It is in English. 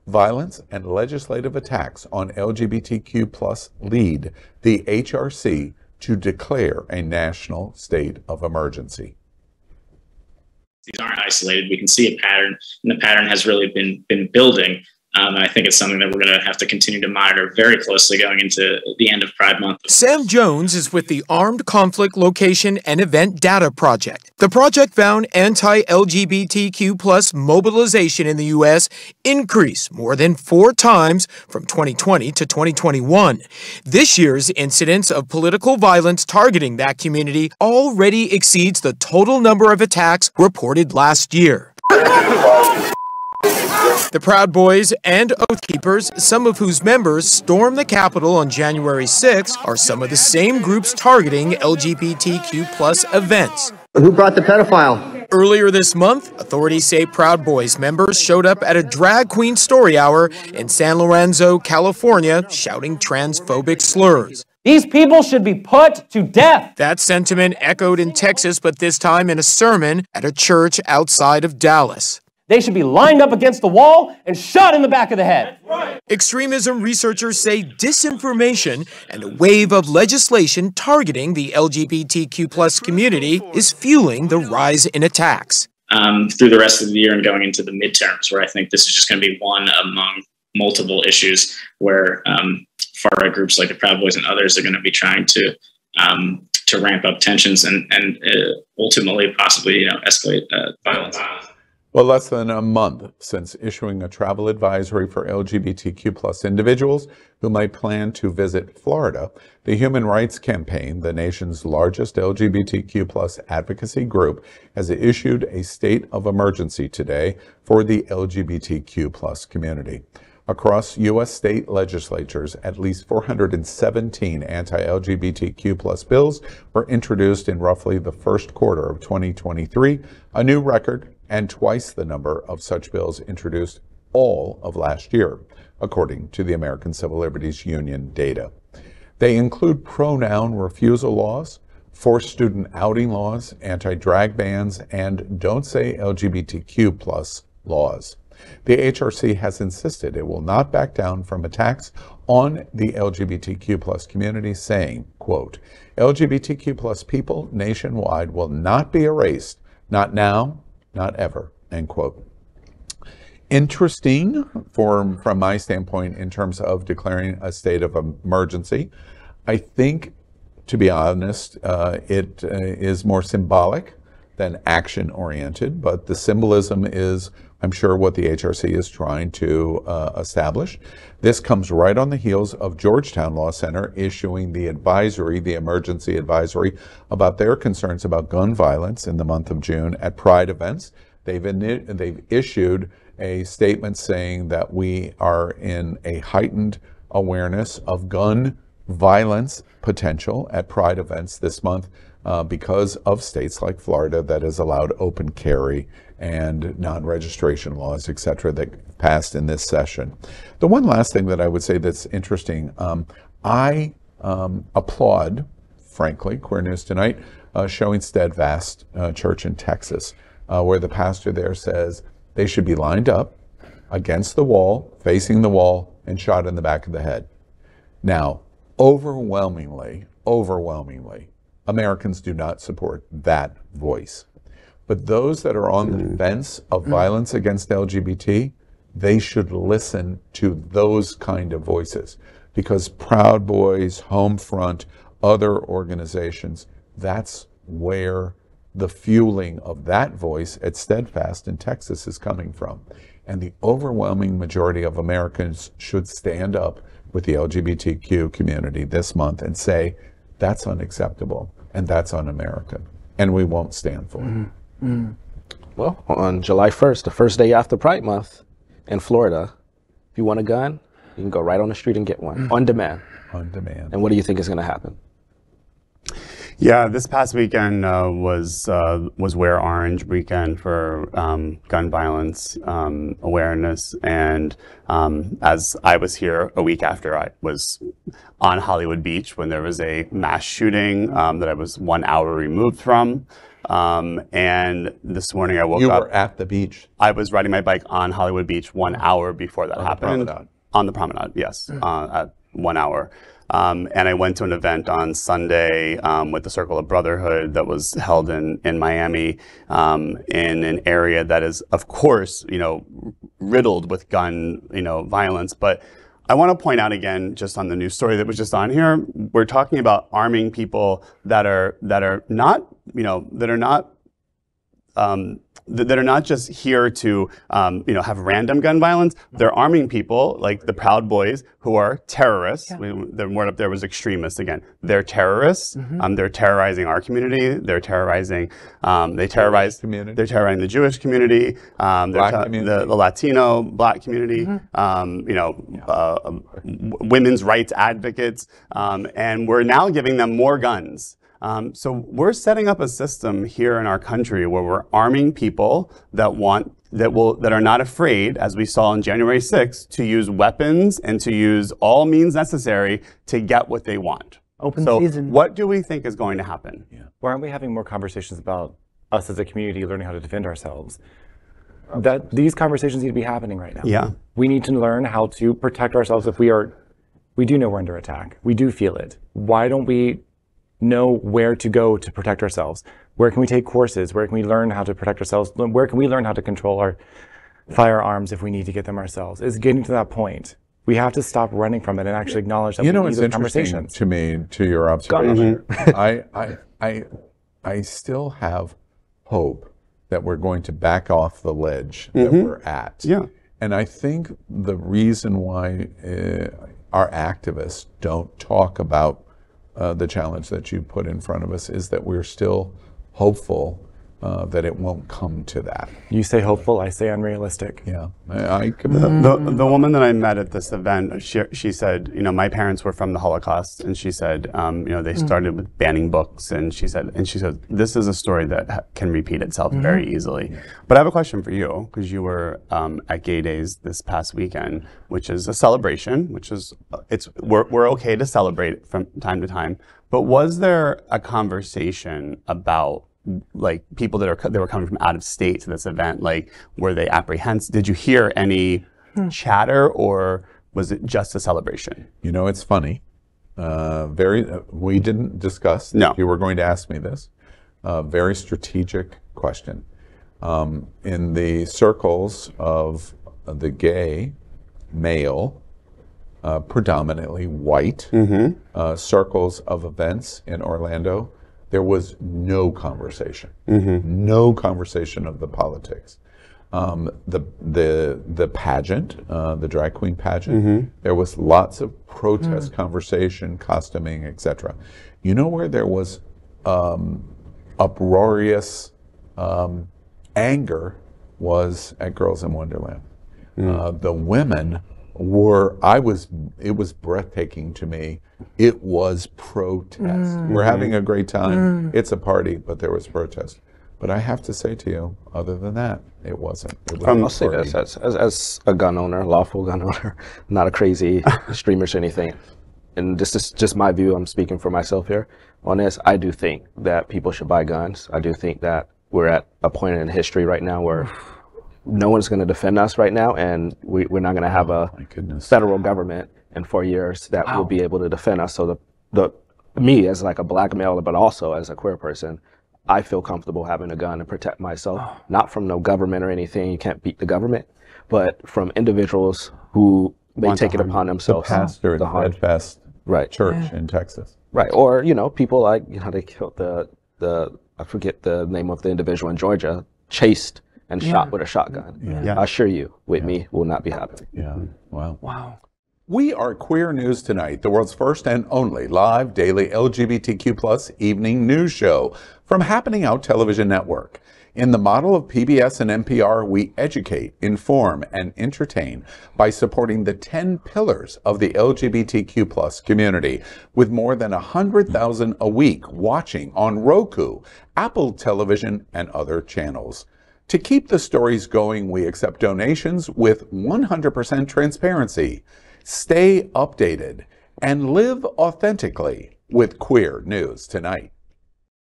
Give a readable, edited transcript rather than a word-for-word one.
Violence and legislative attacks on LGBTQ plus lead the HRC to declare a national state of emergency. These aren't isolated. We can see a pattern, and the pattern has really been building. And I think it's something that we're going to have to continue to monitor very closely going into the end of Pride Month. Sam Jones is with the Armed Conflict Location and Event Data Project. The project found anti-LGBTQ plus mobilization in the U.S. increased more than 4 times from 2020 to 2021. This year's incidence of political violence targeting that community already exceeds the total number of attacks reported last year. The Proud Boys and Oath Keepers, some of whose members stormed the Capitol on January 6, are some of the same groups targeting LGBTQ plus events. Who brought the pedophile? Earlier this month, authorities say Proud Boys members showed up at a drag queen story hour in San Lorenzo, California, shouting transphobic slurs. These people should be put to death. That sentiment echoed in Texas, but this time in a sermon at a church outside of Dallas. They should be lined up against the wall and shot in the back of the head. Right. Extremism researchers say disinformation and a wave of legislation targeting the LGBTQ plus community is fueling the rise in attacks. Through the rest of the year and going into the midterms, where I think this is just going to be one among multiple issues where far-right groups like the Proud Boys and others are going to be trying to ramp up tensions and ultimately possibly escalate violence. Well, less than a month since issuing a travel advisory for LGBTQ plus individuals who might plan to visit Florida, the Human Rights Campaign, the nation's largest LGBTQ plus advocacy group, has issued a state of emergency today for the LGBTQ plus community. Across U.S. state legislatures, at least 417 anti-LGBTQ plus bills were introduced in roughly the first quarter of 2023, a new record and twice the number of such bills introduced all of last year, according to the American Civil Liberties Union data. They include pronoun refusal laws, forced student outing laws, anti-drag bans, and don't say LGBTQ plus laws. The HRC has insisted it will not back down from attacks on the LGBTQ plus community, saying, quote, LGBTQ plus people nationwide will not be erased, not now, not ever, end quote. Interesting from my standpoint in terms of declaring a state of emergency. I think, to be honest, it is more symbolic than action-oriented, but the symbolism is, I'm sure, what the HRC is trying to establish. This comes right on the heels of Georgetown Law Center issuing the advisory, the emergency advisory, about their concerns about gun violence in the month of June at Pride events. They've issued a statement saying that we are in a heightened awareness of gun violence potential at Pride events this month because of states like Florida that has allowed open carry and non-registration laws, et cetera, that passed in this session. The one last thing that I would say that's interesting, I applaud, frankly, Queer News Tonight, showing Steadfast Church in Texas, where the pastor there says they should be lined up against the wall, facing the wall, and shot in the back of the head. Now, overwhelmingly, Americans do not support that voice. But those that are on the fence of violence against LGBT, they should listen to those kind of voices, because Proud Boys, Homefront, other organizations, that's where the fueling of that voice at Steadfast in Texas is coming from. And the overwhelming majority of Americans should stand up with the LGBTQ community this month and say, that's unacceptable and that's un-American, and we won't stand for it. Well, on July 1st, the first day after Pride Month in Florida, if you want a gun, you can go right on the street and get one, on demand. On demand. And what do you think is going to happen? Yeah, this past weekend was Wear Orange weekend for gun violence awareness, and as I was here a week after I was on Hollywood Beach when there was a mass shooting that I was 1 hour removed from. And this morning I woke up. You were at the beach. I was riding my bike on Hollywood Beach 1 hour before that happened. On the promenade, yes, at 1 hour. And I went to an event on Sunday with the Circle of Brotherhood that was held in Miami, in an area that is, of course, riddled with gun, violence. But I want to point out again, just on the news story that was just on here, we're talking about arming people that are not, that are not just here to, have random gun violence. They're arming people like the Proud Boys who are terrorists. Yeah. The word up there was extremists again. They're terrorists. They're terrorizing our community. They're terrorizing. They're terrorizing the Jewish community. The Latino Black community. Women's rights advocates, and we're now giving them more guns. So we're setting up a system here in our country where we're arming people that are not afraid, as we saw on January 6th, to use weapons and to use all means necessary to get what they want. Open so season. What do we think is going to happen? Yeah. Why aren't we having more conversations about us as a community learning how to defend ourselves? That these conversations need to be happening right now. Yeah. We need to learn how to protect ourselves if we do know we're under attack. We do feel it. Why don't we know where to go to protect ourselves? Where can we take courses? Where can we learn how to protect ourselves? Where can we learn how to control our firearms if we need to get them ourselves? It's getting to that point. We have to stop running from it and actually acknowledge that we need those conversations. To me, to your observation, I still have hope that we're going to back off the ledge that we're at. Yeah. And I think the reason why our activists don't talk about the challenge that you put in front of us is that we're still hopeful that it won't come to that. You say hopeful, I say unrealistic. Yeah, the woman that I met at this event, she said, my parents were from the Holocaust, and she said, they started with banning books, and she said, this is a story that can repeat itself very easily. But I have a question for you, because you were at Gay Days this past weekend, which is a celebration, we're okay to celebrate from time to time. But was there a conversation about people that were coming from out of state to this event? Were they apprehensive? Did you hear any chatter, or was it just a celebration? It's funny. We didn't discuss. No. You were going to ask me this. Very strategic question. In the circles of the gay male, predominantly white circles of events in Orlando, there was no conversation, no conversation of the politics. The pageant, the drag queen pageant, there was lots of protest conversation, costuming, etc. Where there was uproarious anger was at Girls in Wonderland. The women it was breathtaking to me. It was protest. We're having a great time. It's a party, but there was protest. But I have to say to you, other than that, it wasn't. I'll say this, as a gun owner, lawful gun owner, not a crazy extremist or anything, and this is just my view, I'm speaking for myself here on this, I do think that people should buy guns. I do think that we're at a point in history right now where no one's going to defend us right now, and we're not going to have a federal government in 4 years that will be able to defend us. So me as a black male, but also as a queer person, I feel comfortable having a gun to protect myself, not from no government or anything. You can't beat the government, but from individials who may take it upon themselves. The pastor at the Steadfast Church in Texas. Right, or people they killed I forget the name of the individual in Georgia, chased and shot with a shotgun. I assure you, with me, will not be happening. Yeah. Wow. We are Queer News Tonight, the world's first and only live daily LGBTQ+ evening news show from Happening Out Television Network. In the model of PBS and NPR, we educate, inform, and entertain by supporting the 10 pillars of the LGBTQ+ community, with more than 100,000 a week watching on Roku, Apple Television, and other channels. To keep the stories going, we accept donations with 100% transparency. Stay updated and live authentically with Queer News Tonight.